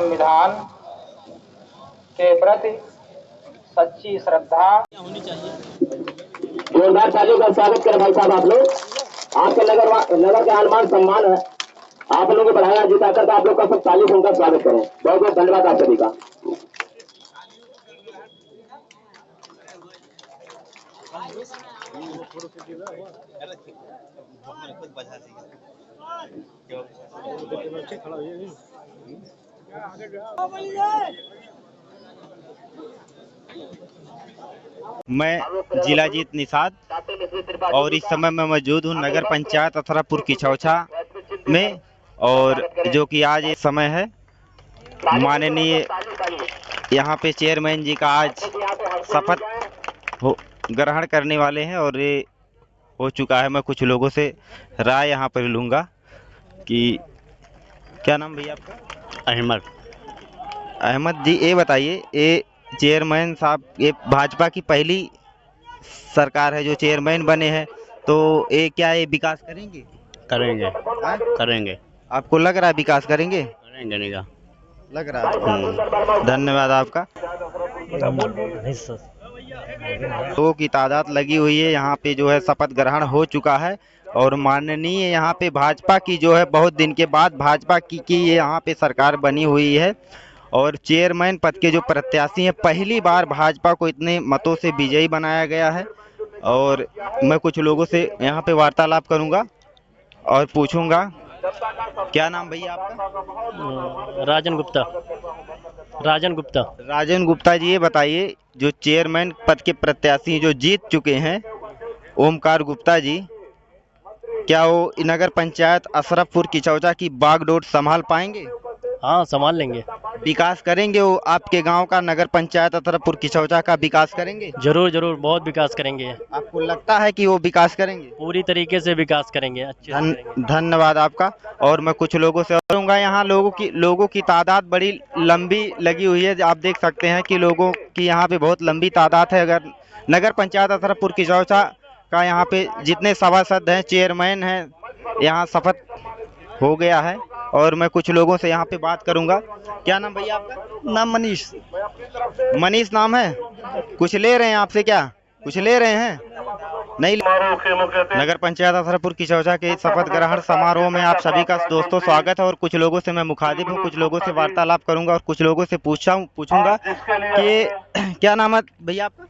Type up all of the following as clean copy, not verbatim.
संविधान के प्रति सच्ची श्रद्धा होनी चाहिए। जोरदार तालियों का स्वागत करें भाई साहब। आप लोग आपके नगर का आन सम्मान है, आप लोगों को बढ़ाया जिता कर आप लोग का सब ताली सुनकर स्वागत करें। बहुत बहुत धन्यवाद आप सभी का। मैं जिलाजीत निषाद और इस समय मैं मौजूद हूँ नगर पंचायत अथरापुर किछौछा में, और जो कि आज ये समय है माननीय यहाँ पे चेयरमैन जी का आज शपथ ग्रहण करने वाले हैं और ये हो चुका है। मैं कुछ लोगों से राय यहाँ पर लूँगा कि क्या नाम भैया आपका? अहमद जी, ये बताइए, ये चेयरमैन साहब, ये भाजपा की पहली सरकार है जो चेयरमैन बने हैं, तो ये क्या ये विकास करेंगे? करेंगे। आपको लग रहा है विकास करेंगे? करेंगे नहीं का लग रहा है। धन्यवाद आपका। लोगों की तादाद लगी हुई है यहाँ पे, जो है शपथ ग्रहण हो चुका है और माननीय यहाँ पे भाजपा की जो है बहुत दिन के बाद भाजपा की यहाँ पे सरकार बनी हुई है और चेयरमैन पद के जो प्रत्याशी हैं पहली बार भाजपा को इतने मतों से विजयी बनाया गया है। और मैं कुछ लोगों से यहाँ पे वार्तालाप करूँगा और पूछूंगा, क्या नाम भैया आपका? राजन गुप्ता जी, ये बताइए, जो चेयरमैन पद के प्रत्याशी जो जीत चुके हैं ओमकार गुप्ता जी, क्या वो नगर पंचायत अशरफपुर किछौछा की बागडोर संभाल पाएंगे? हाँ, संभाल लेंगे। विकास करेंगे वो आपके गांव का, नगर पंचायत अशरफपुर किछौछा का विकास करेंगे? जरूर जरूर, बहुत विकास करेंगे। आपको लगता है कि वो विकास करेंगे? पूरी तरीके से विकास करेंगे, अच्छे से करेंगे। धन्यवाद आपका। और मैं कुछ लोगों से करूँगा, यहाँ लोगों की तादाद बड़ी लंबी लगी हुई है। आप देख सकते हैं कि लोगों की यहाँ पे बहुत लंबी तादाद है। अगर नगर पंचायत अशरफपुर किछौछा का यहाँ पे जितने सभासद हैं, चेयरमैन हैं, यहाँ शपथ हो गया है और मैं कुछ लोगों से यहाँ पे बात करूँगा। क्या नाम भैया आपका? नाम मनीष नाम है। कुछ ले रहे हैं आपसे? क्या कुछ ले रहे हैं? नहीं। नगर पंचायत अशरफपुर किछौछा के शपथ ग्रहण समारोह में आप सभी का दोस्तों स्वागत है। और कुछ लोगों से मैं मुखातिब हूँ, कुछ लोगों से वार्तालाप करूंगा और कुछ लोगों से पूछूंगा कि क्या नाम है भैया आपका?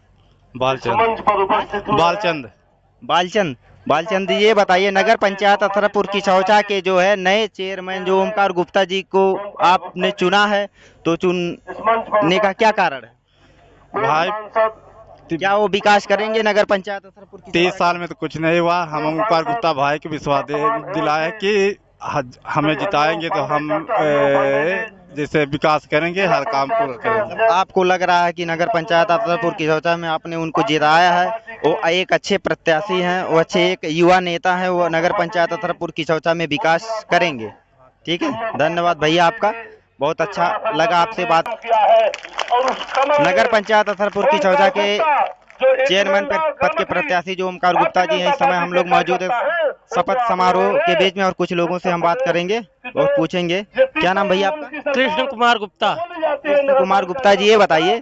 बालचंद, ये बताइए, नगर पंचायत अशरफपुर किछौछा के जो है नए चेयरमैन जो ओमकार गुप्ता जी को आपने चुना है, तो चुनने का क्या कारण है भाई? क्या वो विकास करेंगे नगर पंचायत अशरफपुर की? 30 साल में तो कुछ नहीं हुआ। हम ओमकार गुप्ता भाई को विश्वास दिलाए कि हमें जिताएंगे तो हम जैसे विकास करेंगे, हर काम पूरा करेंगे। आपको लग रहा है कि नगर पंचायत अशरफपुर किछौछा में आपने उनको जिताया है, वो एक अच्छे प्रत्याशी हैं, वो अच्छे एक युवा नेता हैं, वो नगर पंचायत अशरफपुर किछौछा में विकास करेंगे? ठीक है, धन्यवाद भैया आपका, बहुत अच्छा लगा आपसे बात। नगर पंचायत अशरफपुर किछौछा के चेयरमैन पद के प्रत्याशी जो ओमकार गुप्ता जी हैं, इस समय हम लोग मौजूद है शपथ समारोह के बीच में और कुछ लोगों से हम बात करेंगे और पूछेंगे। क्या नाम भैया आपका? कृष्ण कुमार गुप्ता जी, ये बताइए,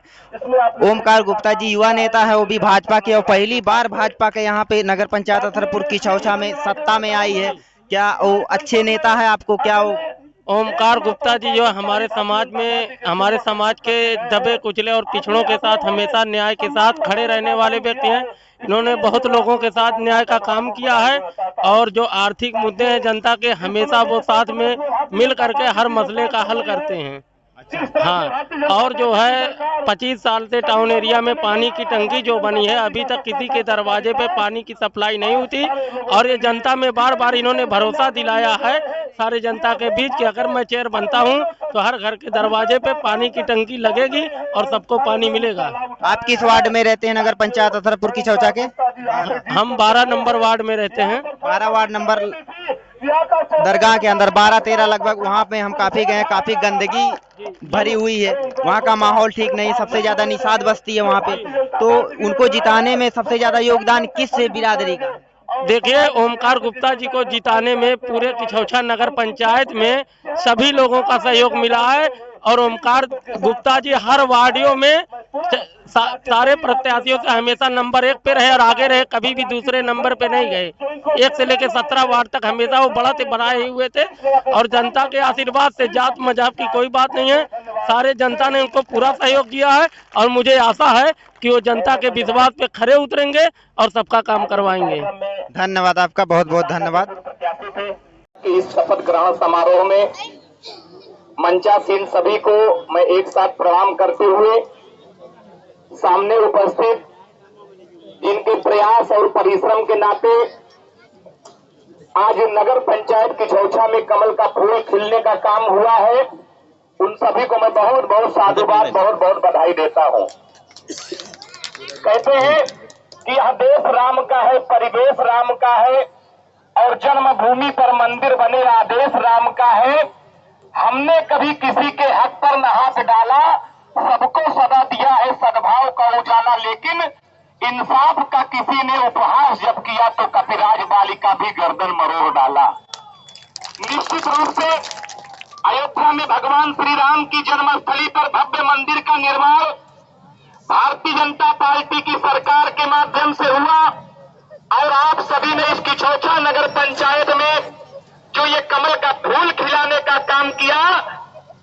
ओमकार गुप्ता जी युवा नेता है, वो भी भाजपा के, और पहली बार भाजपा के यहाँ पे नगर पंचायत अशरफपुर किछौछा में सत्ता में आई है। क्या वो अच्छे नेता है? आपको क्या वो ओमकार गुप्ता जी जो हमारे समाज के दबे कुचले और पिछड़ों के साथ हमेशा न्याय के साथ खड़े रहने वाले व्यक्ति हैं। इन्होंने बहुत लोगों के साथ न्याय का काम किया है और जो आर्थिक मुद्दे हैं जनता के, हमेशा वो साथ में मिल करके हर मसले का हल करते हैं। हाँ, और जो है 25 साल से टाउन एरिया में पानी की टंकी जो बनी है, अभी तक किसी के दरवाजे पे पानी की सप्लाई नहीं होती और ये जनता में बार बार इन्होंने भरोसा दिलाया है सारे जनता के बीच कि अगर मैं चेयर बनता हूं तो हर घर के दरवाजे पे पानी की टंकी लगेगी और सबको पानी मिलेगा। आप किस वार्ड में रहते हैं नगर पंचायत अशरफपुर किछौछा के? हम 12 नंबर वार्ड में रहते हैं। 12 वार्ड नंबर दरगाह के अंदर 12-13 लगभग, वहाँ पे हम काफी गए, काफी गंदगी भरी हुई है, वहाँ का माहौल ठीक नहीं, सबसे ज्यादा निषाद बस्ती है वहाँ पे। तो उनको जिताने में सबसे ज्यादा योगदान किस बिरादरी का? देखिए, ओमकार गुप्ता जी को जिताने में पूरे किछौछा नगर पंचायत में सभी लोगों का सहयोग मिला है। और ओमकार गुप्ता जी हर वार्डियों में सारे प्रत्याशियों से हमेशा नंबर 1 पे रहे और आगे रहे, कभी भी दूसरे नंबर पे नहीं गए। 1 से लेकर 17 वार्ड तक हमेशा वो बढ़त बनाए हुए थे और जनता के आशीर्वाद से जात मजहब की कोई बात नहीं है, सारे जनता ने उनको पूरा सहयोग दिया है और मुझे आशा है कि वो जनता के विश्वास पे खरे उतरेंगे और सबका काम करवाएंगे। धन्यवाद आपका, बहुत बहुत धन्यवाद। इस शपथ ग्रहण समारोह में मंचासीन सभी को मैं एक साथ प्रणाम करते हुए सामने उपस्थित जिनके प्रयास और परिश्रम के नाते आज नगर पंचायत किछौछा में कमल का फूल खिलने का काम हुआ है, उन सभी को मैं बहुत बहुत साधुवाद, बहुत बहुत बधाई देता हूं। कहते हैं कि यह देश राम का है, परिवेश राम का है और जन्मभूमि पर मंदिर बने आदेश राम का है। हमने कभी किसी के हक पर न हाथ डाला, सबको सदा दिया है सद्भाव का उजाला, लेकिन इंसाफ का किसी ने उपहास जब किया तो कपिराज बालिका भी गर्दन मरोड़ डाला। निश्चित रूप से अयोध्या में भगवान श्री राम की जन्मस्थली पर भव्य मंदिर का निर्माण भारतीय जनता पार्टी की सरकार के माध्यम से हुआ और आप सभी ने इस किछौछा नगर पंचायत में जो ये कमल का फूल खिलाने का काम किया,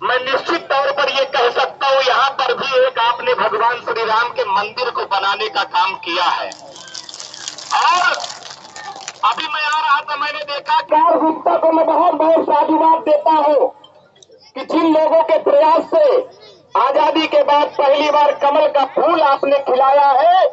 मैं निश्चित तौर पर ये कह सकता हूं यहाँ पर भी एक आपने भगवान श्री राम के मंदिर को बनाने का काम किया है। और अभी मैं आ रहा था, मैंने देखा कार गुप्ता को मैं बहुत बहुत साधुवाद देता हूं कि जिन लोगों के प्रयास से आजादी के बाद पहली बार कमल का फूल आपने खिलाया है,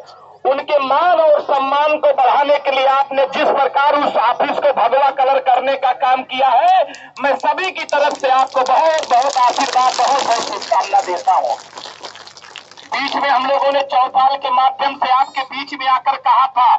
उनके मान और सम्मान को बढ़ाने के लिए आपने जिस प्रकार उस ऑफिस को भगवा कलर करने का काम किया है, मैं सभी की तरफ से आपको बहुत बहुत आशीर्वाद, बहुत बहुत शुभकामना देता हूं। बीच में हम लोगों ने चौपाल के माध्यम से आपके बीच में आकर कहा था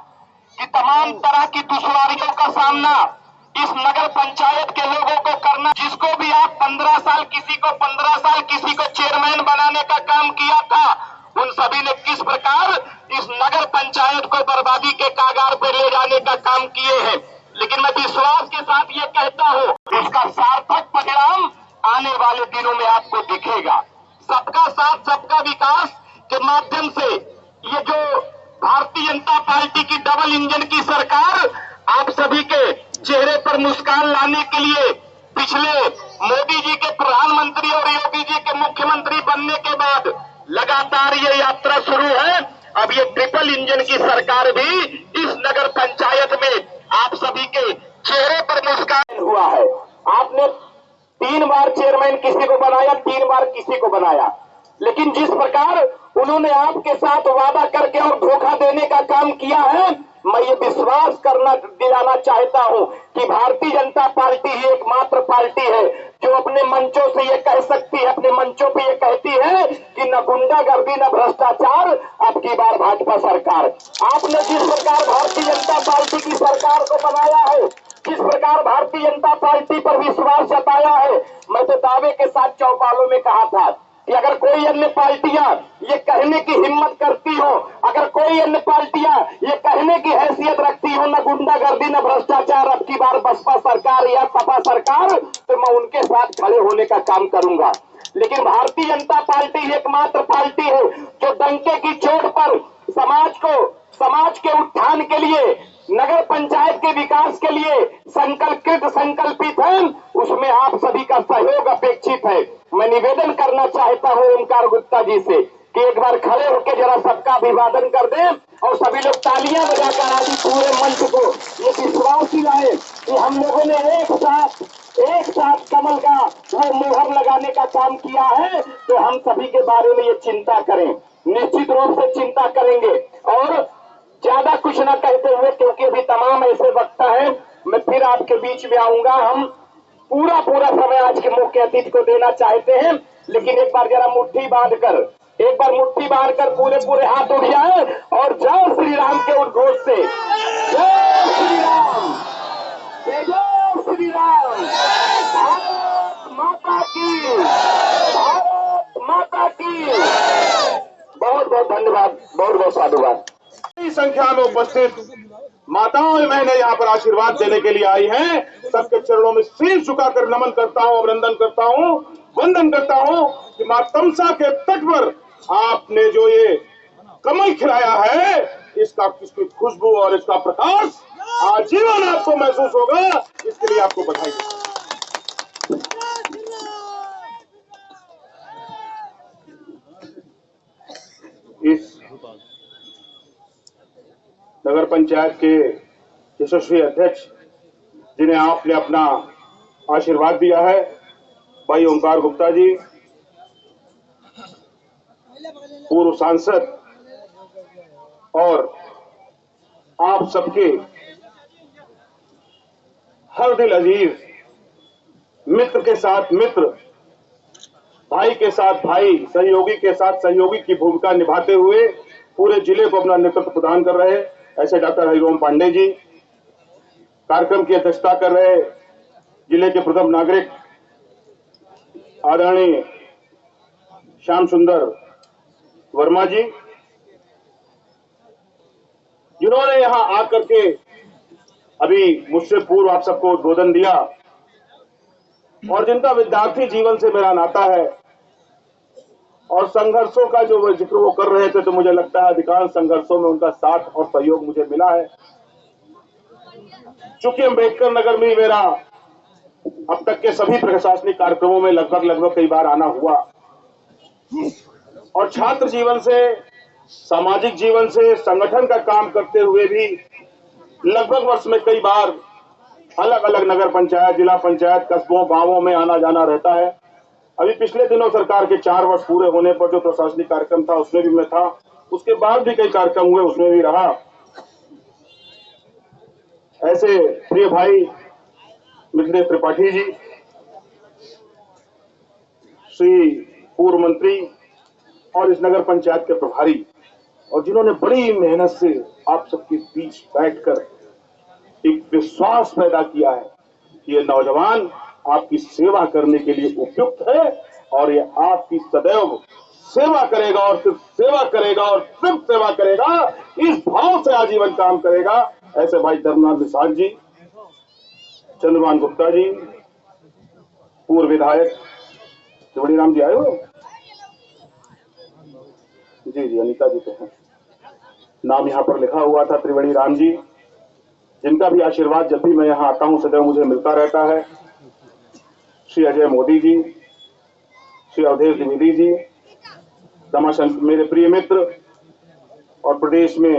कि तमाम तरह की दुश्वारियों का सामना इस नगर पंचायत के लोगों को करना, जिसको भी आप 15 साल, किसी को 15 साल, किसी को चेयरमैन बनाने का काम किया था, उन सभी ने किस प्रकार इस नगर पंचायत को बर्बादी के कागार पर ले जाने का काम किए हैं। लेकिन मैं विश्वास के साथ ये कहता हूँ, इसका सार्थक परिणाम आने वाले दिनों में आपको दिखेगा। सबका साथ सबका विकास के माध्यम से ये जो भारतीय जनता पार्टी की डबल इंजन की सरकार आप सभी के चेहरे पर मुस्कान लाने के लिए पिछले मोदी जी के प्रधानमंत्री और योगी जी के मुख्यमंत्री बनने के बाद लगातार ये यात्रा शुरू है। अब ये ट्रिपल इंजन की सरकार भी इस नगर पंचायत में आप सभी के चेहरे पर मुस्कान हुआ है। आपने 3 बार चेयरमैन किसी को बनाया, 3 बार किसी को बनाया, लेकिन जिस प्रकार उन्होंने आपके साथ वादा करके और धोखा देने का काम किया है, मैं ये विश्वास दिलाना चाहता हूं कि भारतीय जनता पार्टी ही एकमात्र पार्टी है जो अपने मंचों से ये कह सकती है, अपने मंचों पे ये कहती है कि न गुंडागर्दी न भ्रष्टाचार, अब की बार भाजपा सरकार। आपने जिस प्रकार भारतीय जनता पार्टी की सरकार को बनाया है, जिस प्रकार भारतीय जनता पार्टी पर विश्वास जताया है, मैं तो दावे के साथ चौपालों में कहा था कि अगर कोई अन्य पार्टियां ये कहने की हिम्मत करती हो, अगर कोई अन्य पार्टियां ये कहने की हैसियत रखती हो न गुंडागर्दी न भ्रष्टाचार, अब की बार बसपा सरकार या सपा सरकार, तो मैं उनके साथ खड़े होने का काम करूंगा। लेकिन भारतीय जनता पार्टी एकमात्र पार्टी है जो डंके की चोट पर समाज के उत्थान के लिए, नगर पंचायत के विकास के लिए संकल्पित है। उसमें आप सभी का सहयोग अपेक्षित है। मैं निवेदन करना चाहता हूं ओमकार गुप्ता जी से कि एक बार खड़े होकर जरा सबका अभिवादन कर दें और सभी लोग तालियां बजाकर आज पूरे मंच को ये विश्वास दिलाए कि हम लोगों ने एक साथ कमल का वो मोहर लगाने का काम किया है। तो हम सभी के बारे में ये चिंता करें, निश्चित रूप से चिंता करेंगे। और ज्यादा कुछ न कहते हुए, क्योंकि अभी तमाम ऐसे वक्ता है, मैं फिर आपके बीच में आऊंगा। हम पूरा समय आज के मुख्य अतिथि को देना चाहते हैं, लेकिन एक बार जरा मुट्ठी बांधकर पूरे हाथ उठ जाए और जय श्री राम के उद्घोष से जय श्री राम, जय श्री राम, भारत माता की, भारत माता की। बहुत बहुत धन्यवाद, बहुत बहुत साधुवाद। बड़ी संख्या में उपस्थित माताओं और बहनें यहाँ पर आशीर्वाद देने के लिए आई हैं। सबके चरणों में सिर झुकाकर नमन करता हूँ, अभिनंदन करता हूँ। वंदन करता हूं कि मां तमसा के तट पर आपने जो ये कमल खिलाया है, इसकी खुशबू और इसका प्रकाश आजीवन आपको महसूस होगा। इसके लिए आपको बधाई। इस नगर पंचायत के यशस्वी अध्यक्ष जिन्हें आपने अपना आशीर्वाद दिया है, भाई ओंकार गुप्ता जी, पूर्व सांसद और आप सबके हर दिल अजीज, मित्र के साथ मित्र, भाई के साथ भाई, सहयोगी के साथ सहयोगी की भूमिका निभाते हुए पूरे जिले को अपना नेतृत्व प्रदान कर रहे ऐसे डॉक्टर हरिओम पांडे जी, कार्यक्रम की अध्यक्षता कर रहे जिले के प्रथम नागरिक आदरणीय श्याम सुंदर वर्मा जी, जिन्होंने यहां आकर के अभी मुझसे पूर्व आप सबको उद्बोधन दिया और जिनका विद्यार्थी जीवन से मेरा नाता है और संघर्षों का जो जिक्र वो कर रहे थे, तो मुझे लगता है अधिकांश संघर्षों में उनका साथ और सहयोग मुझे मिला है। चूंकि अम्बेडकर नगर में मेरा अब तक के सभी प्रशासनिक कार्यक्रमों में लगभग कई बार आना हुआ और छात्र जीवन से, सामाजिक जीवन से, संगठन का काम करते हुए भी लगभग वर्ष में कई बार अलग अलग नगर पंचायत, जिला पंचायत, कस्बों, गांवों में आना जाना रहता है। अभी पिछले दिनों सरकार के 4 वर्ष पूरे होने पर जो प्रशासनिक कार्यक्रम था उसमें भी मैं था, उसके बाद भी कई कार्यक्रम हुए उसमें भी रहा। ऐसे प्रिय भाई मिथिलेश त्रिपाठी जी, श्री पूर्व मंत्री और इस नगर पंचायत के प्रभारी, और जिन्होंने बड़ी मेहनत से आप सबके बीच बैठकर एक विश्वास पैदा किया है कि ये नौजवान आपकी सेवा करने के लिए उपयुक्त है और ये आपकी सदैव सेवा करेगा और सिर्फ सेवा करेगा और सिर्फ सेवा करेगा, इस भाव से आजीवन काम करेगा। ऐसे भाई धर्मनाथ निषाद जी, चंद्रमान गुप्ता जी, पूर्व विधायक त्रिवेणी राम जी आए हो? जी, अनिता जी तो हैं, नाम यहाँ पर लिखा हुआ था, त्रिवेणी राम जी, जिनका भी आशीर्वाद जब भी मैं यहाँ आता हूँ सदैव मुझे मिलता रहता है। श्री अजय मोदी जी, श्री अवधेश द्विवेदी जी, रमाशंकर, मेरे प्रिय मित्र और प्रदेश में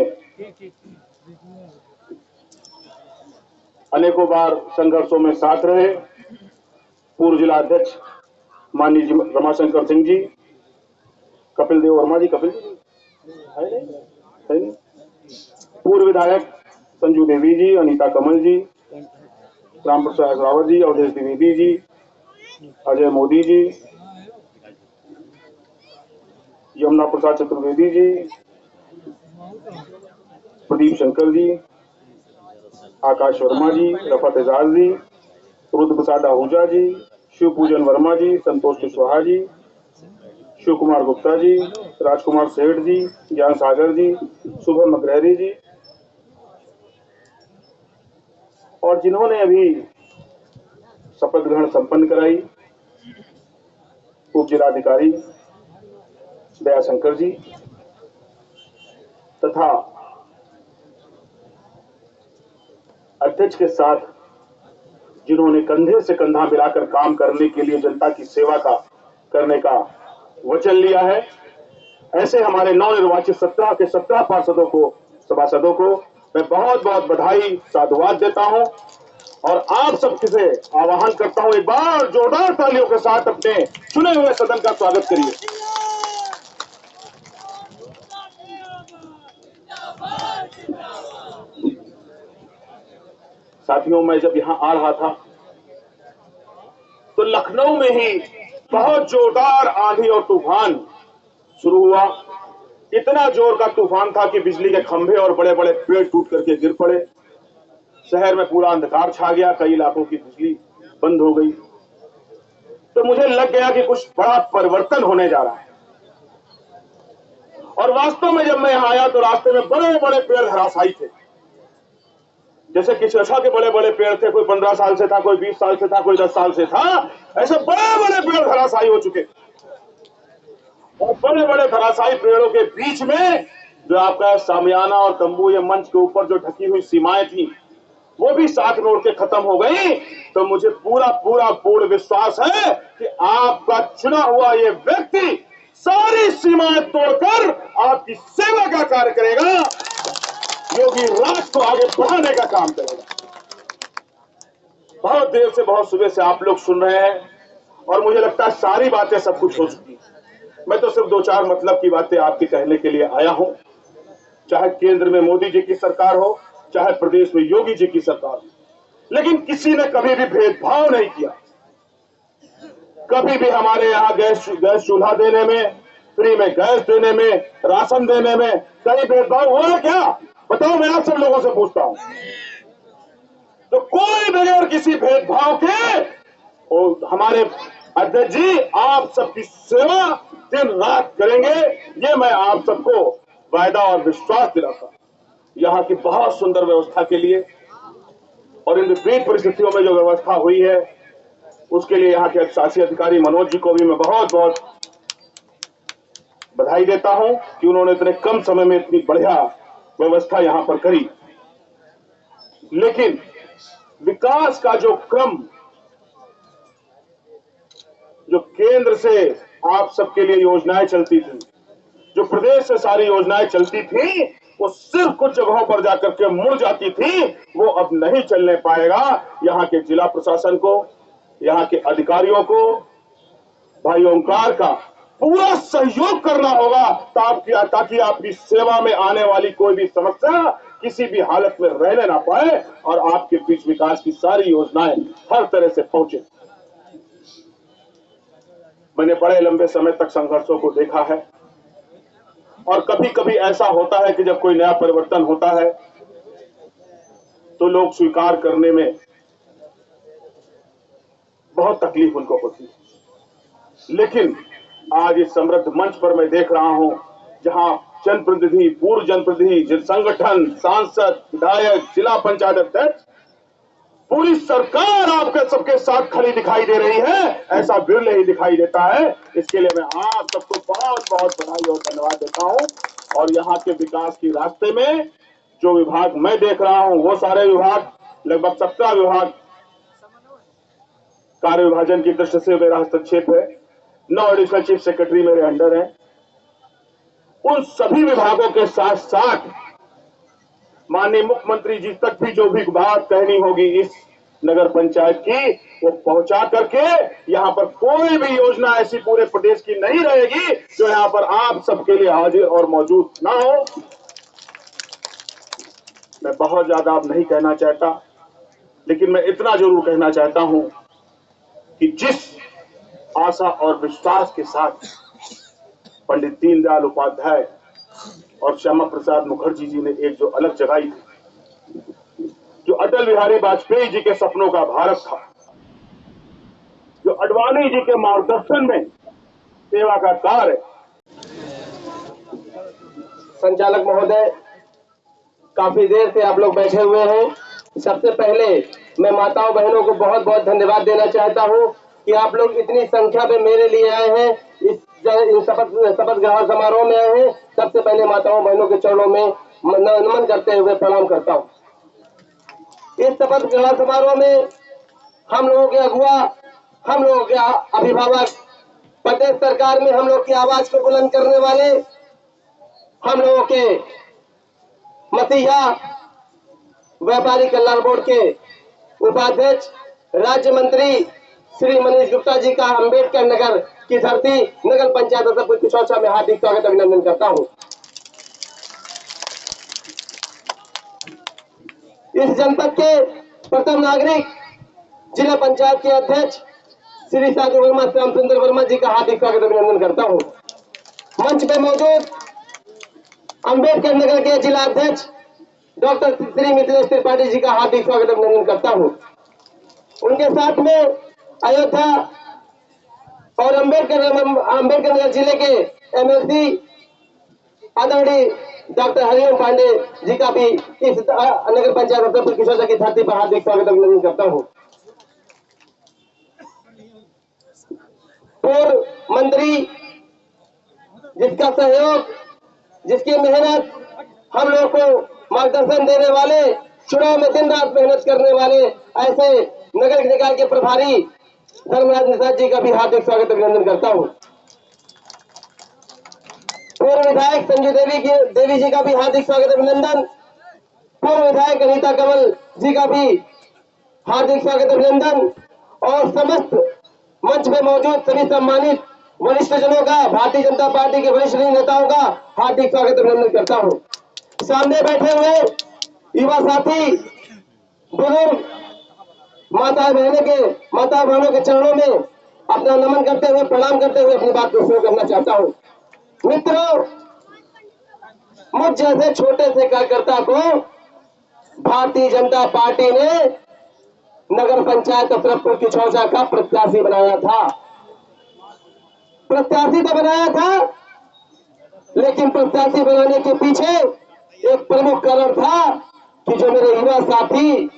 अनेकों बार संघर्षों में साथ रहे पूर्व जिला अध्यक्ष माननीय रमाशंकर सिंह जी, कपिल देव वर्मा जी, कपिल जी है नहीं, पूर्व विधायक संजू देवी जी, अनीता कमल जी, राम प्रसाद रावत जी, अवधेश द्विवेदी जी, अजय मोदी जी, यमुना प्रसाद चतुर्वेदी जी, प्रदीप शंकर जी, आकाश वर्मा जी, रफत एजाज जी, रुद्र प्रसाद आहूजा जी, शिव पूजन वर्मा जी, संतोष कुशवाहा जी, शिव कुमार गुप्ता जी, राजकुमार सेठ जी, ज्ञान सागर जी, शुभम अग्रहरी जी, और जिन्होंने अभी शपथ ग्रहण संपन्न कराई, उप जिलाधिकारी दयाशंकर जी, तथा अध्यक्ष के साथ जिन्होंने कंधे से कंधा मिलाकर काम करने के लिए जनता की सेवा करने का वचन लिया है, ऐसे हमारे नवनिर्वाचित 17 के 17 पार्षदों को, सभासदों को मैं बहुत बहुत बधाई, साधुवाद देता हूं और आप सबसे से आह्वान करता हूं, एक बार जोरदार तालियों के साथ अपने चुने हुए सदन का स्वागत करिए। साथियों, मैं जब यहां आ रहा था तो लखनऊ में ही बहुत जोरदार आंधी और तूफान शुरू हुआ। इतना जोर का तूफान था कि बिजली के खंभे और बड़े बड़े पेड़ टूट करके गिर पड़े। शहर में पूरा अंधकार छा गया, कई इलाकों की बिजली बंद हो गई। तो मुझे लग गया कि कुछ बड़ा परिवर्तन होने जा रहा है। और वास्तव में जब मैं यहां आया तो रास्ते में बड़े बड़े पेड़ धराशायी थे, जैसे किसी के बड़े बड़े पेड़ थे, कोई 15 साल से था, कोई 20 साल से था, कोई 10 साल से था, ऐसे बड़े बड़े पेड़ धराशायी हो चुके, और बड़े बड़े धराशायी पेड़ों के बीच में जो आपका सामियाना और तंबू या मंच के ऊपर जो ढकी हुई सीमाएं थी वो भी साथ में उड़ के खत्म हो गई। तो मुझे पूरा पूरा पूर्ण विश्वास है कि आपका चुना हुआ ये व्यक्ति सारी सीमाएं तोड़कर आपकी सेवा का कार्य करेगा, योगी राज को आगे बढ़ाने का काम करेगा। बहुत देर से, बहुत सुबह से आप लोग सुन रहे हैं और मुझे लगता है सारी बातें सब कुछ हो चुकी। मैं तो सिर्फ 2-4 मतलब की बातें आपके कहने के लिए आया हूं। चाहे केंद्र में मोदी जी की सरकार हो, चाहे प्रदेश में योगी जी की सरकार हो, लेकिन किसी ने कभी भी भेदभाव नहीं किया। कभी भी हमारे यहाँ गैस चूल्हा देने में, फ्री में गैस देने में, राशन देने में कहीं भेदभाव हुआ क्या? बताओ, मैं आप सब लोगों से पूछता हूं। तो कोई बगैर किसी भेदभाव के और हमारे अध्यक्ष जी आप सबकी सेवा दिन रात करेंगे, ये मैं आप सबको वायदा और विश्वास दिलाता हूं। यहाँ की बहुत सुंदर व्यवस्था के लिए और इन विपरीत परिस्थितियों में जो व्यवस्था हुई है उसके लिए यहाँ के शासी अधिकारी मनोज जी को भी मैं बहुत बहुत बधाई देता हूं कि उन्होंने इतने कम समय में इतनी बढ़िया व्यवस्था यहाँ पर करी। लेकिन विकास का जो क्रम जो केंद्र से आप सबके लिए योजनाएं चलती थी, जो प्रदेश से सारी योजनाएं चलती थी, वो सिर्फ कुछ जगहों पर जाकर के मुड़ जाती थी, वो अब नहीं चलने पाएगा। यहाँ के जिला प्रशासन को, यहाँ के अधिकारियों को भाई ओंकार का पूरा सहयोग करना होगा ताकि आपकी सेवा में आने वाली कोई भी समस्या किसी भी हालत में रहने ना पाए और आपके बीच विकास की सारी योजनाएं हर तरह से पहुंचे। मैंने बड़े लंबे समय तक संघर्षों को देखा है और कभी कभी ऐसा होता है कि जब कोई नया परिवर्तन होता है तो लोग स्वीकार करने में बहुत तकलीफ उनको होती है। लेकिन आज इस समृद्ध मंच पर मैं देख रहा हूं जहां जनप्रतिनिधि, पूर्व जनप्रतिनिधि, संगठन, सांसद, विधायक, जिला पंचायत अध्यक्ष, पूरी सरकार आपके सबके साथ खड़ी दिखाई दे रही है। ऐसा बिरले ही दिखाई देता है। इसके लिए मैं आप सबको बहुत बहुत बधाई और धन्यवाद देता हूं। और यहाँ के विकास के रास्ते में जो विभाग मैं देख रहा हूं वो सारे विभाग, लगभग 17 विभाग कार्य विभाजन की दृष्टि से मेरा हस्तक्षेप है। 9 एडिशनल चीफ सेक्रेटरी मेरे अंडर है। उन सभी विभागों के साथ साथ माननीय मुख्यमंत्री जी तक भी जो भी बात कहनी होगी इस नगर पंचायत की, वो पहुंचा करके यहाँ पर कोई भी योजना ऐसी पूरे प्रदेश की नहीं रहेगी जो यहाँ पर आप सबके लिए हाजिर और मौजूद ना हो। मैं बहुत ज्यादा अब नहीं कहना चाहता, लेकिन मैं इतना जरूर कहना चाहता हूं कि जिस आशा और विश्वास के साथ पंडित दीनदयाल उपाध्याय और श्यामा प्रसाद मुखर्जी जी ने एक जो अलग जगाई थी, जो अटल बिहारी वाजपेयी जी के सपनों का भारत था, जो अडवाणी जी के मार्गदर्शन में सेवा का कार्य। संचालक महोदय, काफी देर से आप लोग बैठे हुए हैं। सबसे पहले मैं माताओं बहनों को बहुत बहुत धन्यवाद देना चाहता हूं कि आप लोग इतनी संख्या में मेरे लिए आए हैं, इस शपथ ग्रहण समारोह में आए हैं। सबसे पहले माताओं बहनों के चरणों में नमन करते हुए प्रणाम करता हूं। इस शपथ ग्रहण समारोह में हम लोगों के अगुआ, हम लोगों के अभिभावक, प्रदेश सरकार में हम लोग की आवाज को बुलंद करने वाले, हम लोगों के मसीहा व्यापारी कल्याण बोर्ड के उपाध्यक्ष, राज्य मंत्री श्री मनीष गुप्ता जी का अंबेडकर नगर की धरती नगर पंचायत अध्यक्ष किशोर में हार्दिक स्वागत अभिनंदन करता हूं। इस जनपद के प्रथम नागरिक जिला पंचायत के अध्यक्ष श्री साधु वर्मा, श्याम सुंदर वर्मा जी का हार्दिक स्वागत अभिनंदन करता हूं। मंच पे मौजूद अंबेडकर नगर के जिला अध्यक्ष डॉक्टर श्री मिथिलेश त्रिपाठी जी का हार्दिक स्वागत अभिनंदन करता हूं। उनके साथ में अयोध्या और अंबेडकर नगर जिले के एमएलसी आदरणीय डॉक्टर हरिओम पांडे जी का भी इस नगर पंचायत अध्यक्ष किशोर की धरती पर हार्दिक स्वागत अभिनंदन करता हूं। पूर्व मंत्री, जिसका सहयोग, जिसकी मेहनत, हम लोग को मार्गदर्शन देने वाले, चुनाव में दिन रात मेहनत करने वाले ऐसे नगर निकाय के प्रभारी धर्मराज निषाद जी का भी हार्दिक स्वागत अभिनंदन करता हूँ। पूर्व विधायक संजू देवी जी का भी हार्दिक स्वागत अभिनंदन। पूर्व विधायक अनीता कंवल जी का भी हार्दिक स्वागत अभिनंदन और समस्त मंच में मौजूद सभी सम्मानित वरिष्ठ जनों का, भारतीय जनता पार्टी के वरिष्ठ नेताओं का हार्दिक स्वागत अभिनंदन करता हूँ। सामने बैठे हुए युवा साथी, बुजुर्ग माता बहनों के चरणों में अपना नमन करते हुए, प्रणाम करते हुए अपनी बात को शुरू करना चाहता हूँ। मित्रों, मुझ जैसे छोटे से कार्यकर्ता को भारतीय जनता पार्टी ने नगर पंचायत अफरपुर किछौछा का प्रत्याशी बनाया था। प्रत्याशी तो बनाया था, लेकिन प्रत्याशी बनाने के पीछे एक प्रमुख कारण था कि जो मेरे युवा साथी,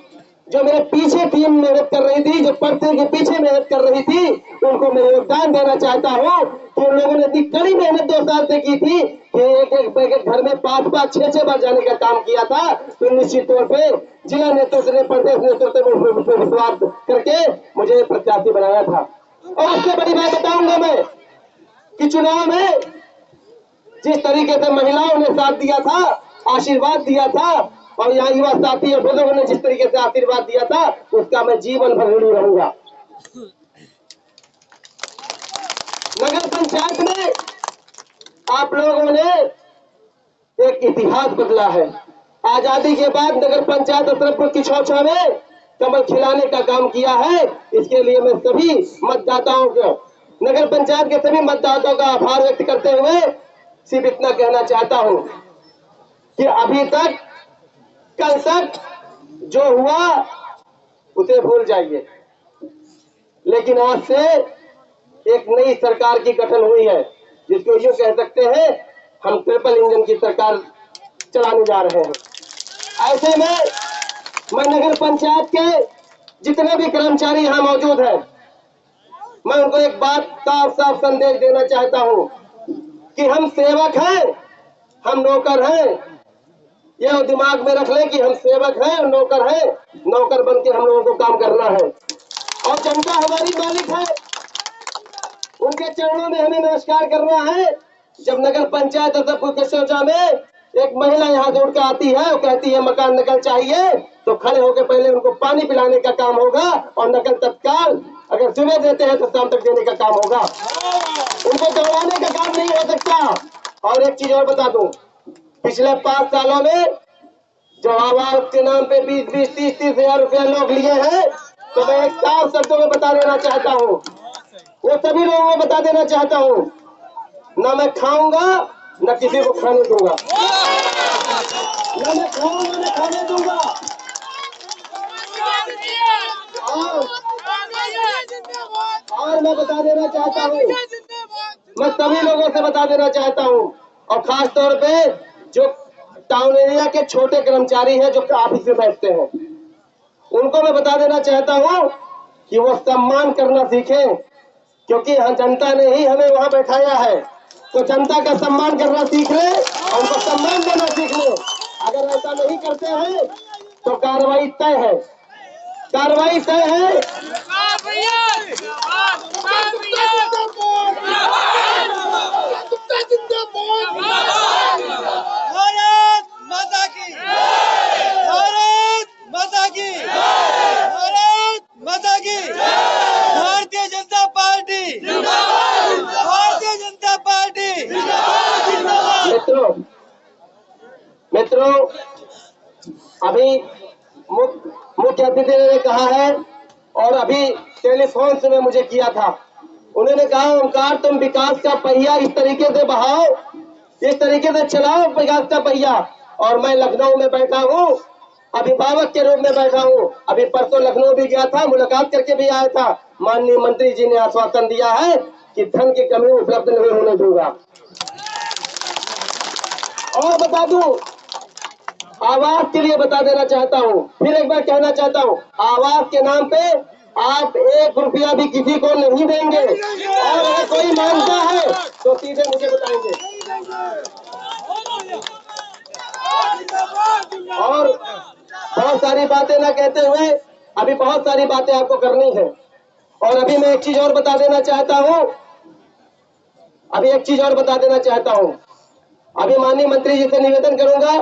जो मेरे पीछे टीम मेहनत कर रही थी, जो पर्चे के पीछे मेहनत कर रही थी, उनको मैं योगदान देना चाहता हूँ कि उन लोगों ने इतनी कड़ी मेहनत 2 साल से की थी कि एक घर में 5-5, 6-6 बार जाने का काम किया था। तो निश्चित तौर पे जिला नेतृत्व ने, प्रदेश नेतृत्व ने उस पर विश्वास करके मुझे प्रत्याशी बनाया था। और उससे बड़ी बात बताऊंगा मैं कि चुनाव में जिस तरीके से महिलाओं ने साथ दिया था, आशीर्वाद दिया था, और यहाँ युवा साथी और बुजुर्गों ने जिस तरीके से आशीर्वाद दिया था, उसका मैं जीवन भर ऋणी रहूंगा। नगर पंचायत में आप लोगों ने एक इतिहास बदला है। आजादी के बाद नगर पंचायत अफरपुर किछौछा में कमल खिलाने का काम किया है। इसके लिए मैं सभी मतदाताओं को, नगर पंचायत के सभी मतदाताओं का आभार व्यक्त करते हुए सिर्फ इतना कहना चाहता हूं कि अभी तक, कल तक जो हुआ उसे भूल जाइए, लेकिन आज से एक नई सरकार की गठन हुई है, जिसको यूं कह सकते हैं हम ट्रिपल इंजन की सरकार चलाने जा रहे हैं। ऐसे में मैं नगर पंचायत के जितने भी कर्मचारी यहाँ मौजूद हैं, मैं उनको एक बात का साफ संदेश देना चाहता हूँ कि हम सेवक हैं, हम नौकर हैं। यह दिमाग में रख लें कि हम सेवक हैं और नौकर हैं। नौकर बन के हम लोगों को काम करना है और जनता हमारी मालिक है, उनके चरणों में हमें नमस्कार करना है। जब नगर पंचायत अफरपुर किछौछा में एक महिला यहाँ दौड़ के आती है और कहती है मकान नकल चाहिए, तो खड़े होकर पहले उनको पानी पिलाने का काम होगा और नकल तत्काल, अगर सुबह देते हैं तो शाम तक देने का काम होगा। उनको दौड़ाने का काम नहीं हो सकता। और एक चीज और बता दूं, पिछले 5 सालों में जो आवास के नाम पे 20-20, 30-30 हजार रुपया लोग लिए हैं, तो मैं एक साफ शब्दों में बता देना चाहता हूँ, वो सभी लोगों को बता देना चाहता हूँ, ना मैं खाऊंगा न किसी को खाने दूंगा, ना मैं खाऊंगा न खाने दूंगा। और मैं बता देना चाहता हूँ, मैं सभी लोगों से बता देना चाहता हूँ, और खास तौर पे जो टाउन एरिया के छोटे कर्मचारी हैं जो ऑफिस में बैठते हैं, उनको मैं बता देना चाहता हूँ कि वो सम्मान करना सीखें, क्योंकि जनता ने ही हमें वहां बैठाया है। तो जनता का सम्मान करना सीख ले और उनको सम्मान देना सीख ले। अगर ऐसा नहीं करते हैं तो कार्रवाई तय है, कार्रवाई तय है। भारत माता की, भारत माता की, भारत माता की, भारतीय जनता पार्टी, भारतीय जनता पार्टी। मित्रों, अभी मुख्य अतिथि ने कहा है और अभी टेलीफोन से मुझे किया था, उन्होंने कहा ओमकार तुम विकास का पहिया इस तरीके से बहाओ, इस तरीके से चलाओ विकास का पहिया। और मैं लखनऊ में बैठा हूँ, अभिभावक के रूप में बैठा हूँ। अभी परसों लखनऊ भी गया था, मुलाकात करके भी आया था। माननीय मंत्री जी ने आश्वासन दिया है कि धन की कमी उपलब्ध नहीं होने दूंगा। और बता दूं, आवास के लिए बता देना चाहता हूँ, फिर एक बार कहना चाहता हूँ, आवास के नाम पे आप 1 रुपया भी किसी को नहीं देंगे, और अगर कोई मांगता है तो सीधे मुझे बताएंगे। और बहुत सारी बातें ना कहते हुए अभी बहुत सारी बातें आपको करनी है। और अभी मैं एक चीज और बता देना चाहता हूँ, अभी माननीय मंत्री जी से निवेदन करूंगा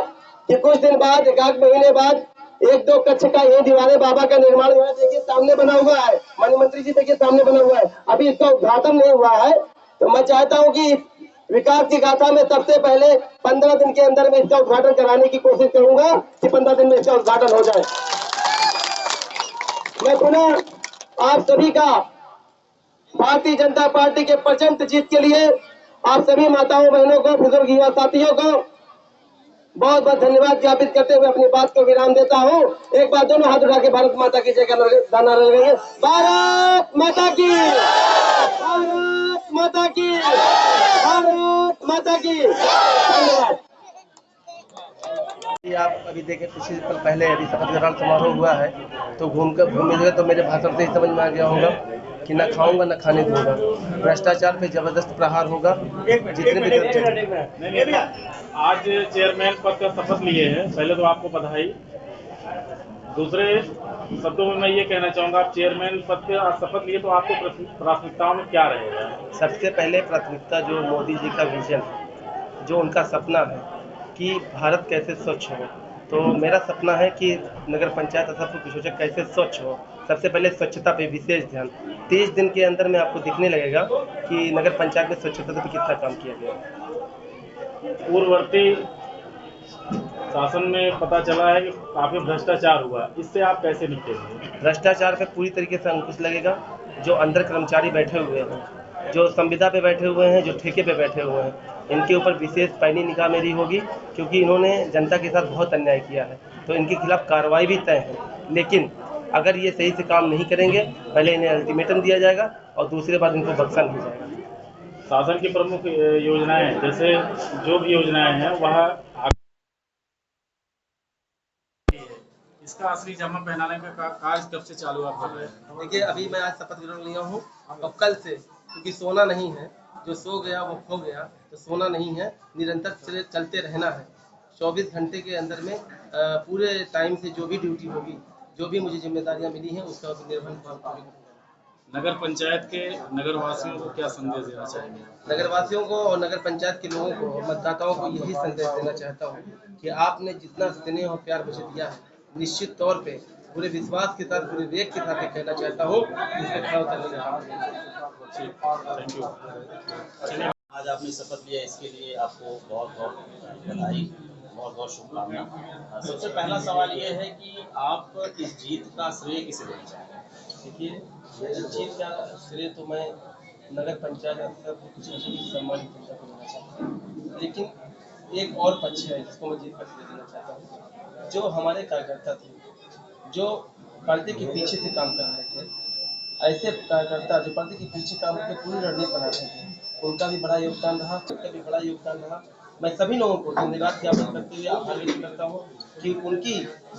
कि कुछ दिन बाद, 1 महीने बाद 1-2 कक्ष का ये दीवारें बाबा का निर्माण हुआ है, देखिए सामने बना हुआ है। माननीय मंत्री जी देखिए सामने बना हुआ है, अभी इसका उद्घाटन नहीं हुआ है। तो मैं चाहता हूँ कि विकास की गाथा में सबसे पहले 15 दिन के अंदर में इसका उद्घाटन कराने की कोशिश करूंगा कि 15 दिन में इसका उद्घाटन हो जाए। मैं पुनः आप सभी का भारतीय जनता पार्टी के प्रचंड जीत के लिए आप सभी माताओं बहनों को, बुजुर्ग युवा साथियों को बहुत बहुत धन्यवाद ज्ञापित करते हुए अपनी बात को विराम देता हूँ। एक बार दोनों हाथ उठा के भारत माता की जय का नारा लगाएंगे। भारत माता की, भारत माता की, भारत माता की। धन्यवाद। आप अभी देखें, कुछ पल पहले अभी शपथ ग्रहण समारोह हुआ है, तो घूमे तो मेरे भाषण से ही समझ में आ गया होगा कि न खाऊंगा न खाने दूंगा। भ्रष्टाचार पे जबरदस्त प्रहार होगा। जितने भी आज चेयरमैन पद का शपथ लिए हैं, पहले तो आपको बधाई। दूसरे शब्दों में मैं ये कहना चाहूँगा, आप चेयरमैन पद का शपथ लिए तो आपको प्राथमिकताओं में क्या रहेगा? सबसे पहले प्राथमिकता जो मोदी जी का विजन, जो उनका सपना है कि भारत कैसे स्वच्छ हो, तो मेरा सपना है कि नगर पंचायत असापुर किशोचा कैसे स्वच्छ हो। सबसे पहले स्वच्छता पे विशेष ध्यान। 30 दिन के अंदर में आपको दिखने लगेगा कि नगर पंचायत में स्वच्छता पे कितना काम किया गया। पूर्ववर्ती शासन में पता चला है कि काफी भ्रष्टाचार हुआ, इससे आप कैसे निपटेंगे? भ्रष्टाचार पे पूरी तरीके से अंकुश लगेगा। जो अंदर कर्मचारी बैठे हुए हैं, जो संविदा पे बैठे हुए हैं, जो ठेके पे बैठे हुए हैं, इनके ऊपर विशेष पैनी निगाह मेरी होगी, क्योंकि इन्होंने जनता के साथ बहुत अन्याय किया है। तो इनके खिलाफ कार्रवाई भी तय है। लेकिन अगर ये सही से काम नहीं करेंगे, पहले इन्हें अल्टीमेटम दिया जाएगा और दूसरे बाद इनको बख्शा नहीं जाएगा। शासन की प्रमुख योजनाएं, जैसे जो भी योजनाएं हैं वह इसका असली जमा पहनाने का कार्य कब से चालू आप कर रहे हैं? देखिए, अभी मैं आज शपथ ग्रहण लिया हूँ और कल से, क्योंकि सोना नहीं है, जो सो गया वो खो गया, तो सोना नहीं है, निरंतर चलते रहना है। 24 घंटे के अंदर में पूरे टाइम से जो भी ड्यूटी होगी, जो भी मुझे जिम्मेदारियां मिली हैं, उसका निर्वहन। नगर पंचायत के नगरवासियों को क्या संदेश देना चाहेंगे? नगरवासियों को और नगर पंचायत के लोगों को, मतदाताओं को यही संदेश देना चाहता हूँ कि आपने जितना स्नेह और प्यार मुझे दिया है, निश्चित तौर पे पूरे विश्वास के साथ, पूरे वेग के साथ कहना चाहता हूँ इसको खड़ा उतरने का। Thank you. आज आपने शपथ लिया, इसके लिए आपको बहुत बहुत बधाई, बहुत बहुत शुभकामनाएं। सबसे पहला सवाल ये है कि आप इस जीत का श्रेय किसे देना चाहेंगे? देखिए, इस जीत का श्रेय तो मैं नगर पंचायत सम्मानित जनता को देना चाहता हूँ। लेकिन एक और पक्ष है जिसको मैं जीत का श्रेय देना चाहता हूँ। जो हमारे कार्यकर्ता थे, जो पर्दे के पीछे से काम कर रहे थे, ऐसे कार्यकर्ता जो पर्दे के पीछे काम करके पूरी रणनीति बना रहे थे, उनका भी बड़ा योगदान रहा, उनका भी बड़ा योगदान रहा। मैं सभी लोगों को धन्यवाद ज्ञापन करते हुए आभार व्यक्त करता हूँ कि उनकी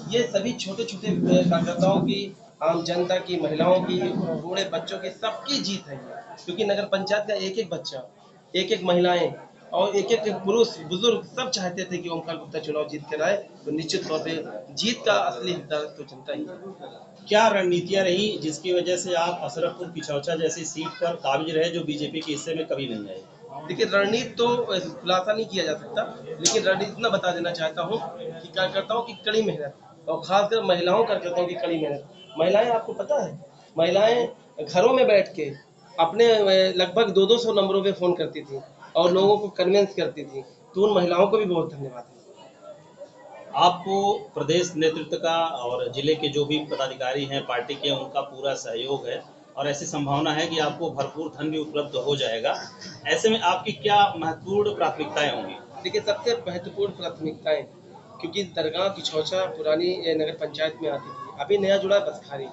ये सभी छोटे छोटे कार्यकर्ताओं की, आम जनता की, महिलाओं की, बूढ़े बच्चों की, सबकी जीत है। क्योंकि नगर पंचायत का एक एक बच्चा, एक एक महिलाएं और एक एक पुरुष, बुजुर्ग सब चाहते थे कि ओमकार गुप्ता चुनाव जीत कर आए। तो निश्चित तौर पे जीत का असली हिस्सा तो जनता ही है। क्या रणनीतियां रही जिसकी वजह से आप अशरफपुर किशौचा जैसी सीट पर काबिज रहे, जो बीजेपी के हिस्से में कभी नहीं आए? देखिए, रणनीति तो खुलासा नहीं किया जा सकता, लेकिन रणनीति इतना बता देना चाहता हूँ कि कार्यकर्ताओं की कड़ी मेहनत और खासकर महिलाओं कार्यकर्ताओं की कड़ी मेहनत। महिलाएं, आपको पता है, महिलाएं घरों में बैठ के अपने लगभग 200 नंबरों पे फोन करती थी और लोगों को कन्विंस करती थी। तो उन महिलाओं को भी बहुत धन्यवाद है। आपको प्रदेश नेतृत्व का और जिले के जो भी पदाधिकारी हैं पार्टी के, उनका पूरा सहयोग है और ऐसी संभावना है कि आपको भरपूर धन भी उपलब्ध हो जाएगा। ऐसे में आपकी क्या महत्वपूर्ण प्राथमिकताएं होंगी? देखिए, सबसे महत्वपूर्ण प्राथमिकताएं, क्योंकि दरगाह किशौचा पुरानी नगर पंचायत में आती थी, अभी नया जुड़ा बसखारी।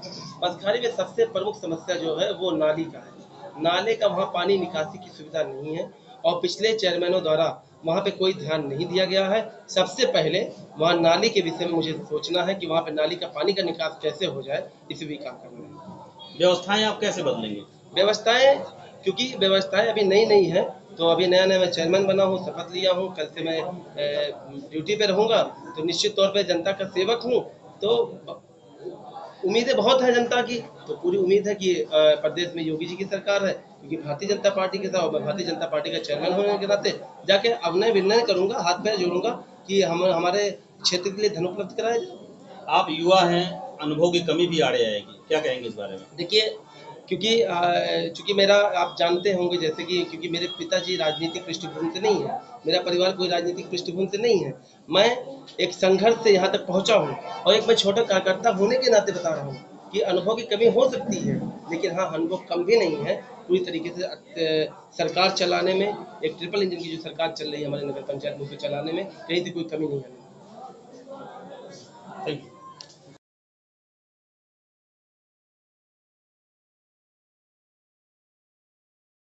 बसखारी में सबसे प्रमुख समस्या जो है वो नाली का है। नाले का वहाँ पानी निकासी की सुविधा नहीं है और पिछले चेयरमैनों द्वारा वहाँ पे कोई ध्यान नहीं दिया गया है। सबसे पहले वहाँ नाली के विषय में मुझे सोचना है कि वहाँ पे नाली का पानी का निकास कैसे हो जाए, इस भी काम करना है। व्यवस्थाएं आप कैसे बदलेंगे? व्यवस्थाएं, क्योंकि व्यवस्थाएं अभी नई नई है, तो अभी नया नया मैं चेयरमैन बना हूँ, शपथ लिया हूँ, कल से मैं ड्यूटी पे रहूंगा, तो निश्चित तौर पे जनता का सेवक हूँ। तो उम्मीदें बहुत है जनता की, तो पूरी उम्मीद है कि प्रदेश में योगी जी की सरकार है, क्योंकि भारतीय जनता पार्टी के साथ, मैं भारतीय जनता पार्टी का चेयरमैन होने के नाते जाके अभिनय विनय करूंगा, हाथ पैर जोड़ूंगा कि हम हमारे क्षेत्र के लिए धन उपलब्ध कराया जाए। आप युवा हैं, अनुभव की कमी भी आड़े आएगी, क्या कहेंगे इस बारे में? देखिए, क्योंकि मेरा, आप जानते होंगे जैसे कि, क्योंकि मेरे पिताजी राजनीतिक पृष्ठभूमि से नहीं है, मेरा परिवार कोई राजनीतिक पृष्ठभूमि से नहीं है, मैं एक संघर्ष से यहाँ तक पहुँचा हूँ, और एक मैं छोटा कार्यकर्ता होने के नाते बता रहा हूँ कि अनुभव की कमी हो सकती है, लेकिन हाँ, अनुभव कम भी नहीं है। पूरी तरीके से सरकार चलाने में, एक ट्रिपल इंजन की जो सरकार चल रही है हमारे नगर पंचायत में, उसको चलाने में कहीं से कोई कमी नहीं है। Thank you.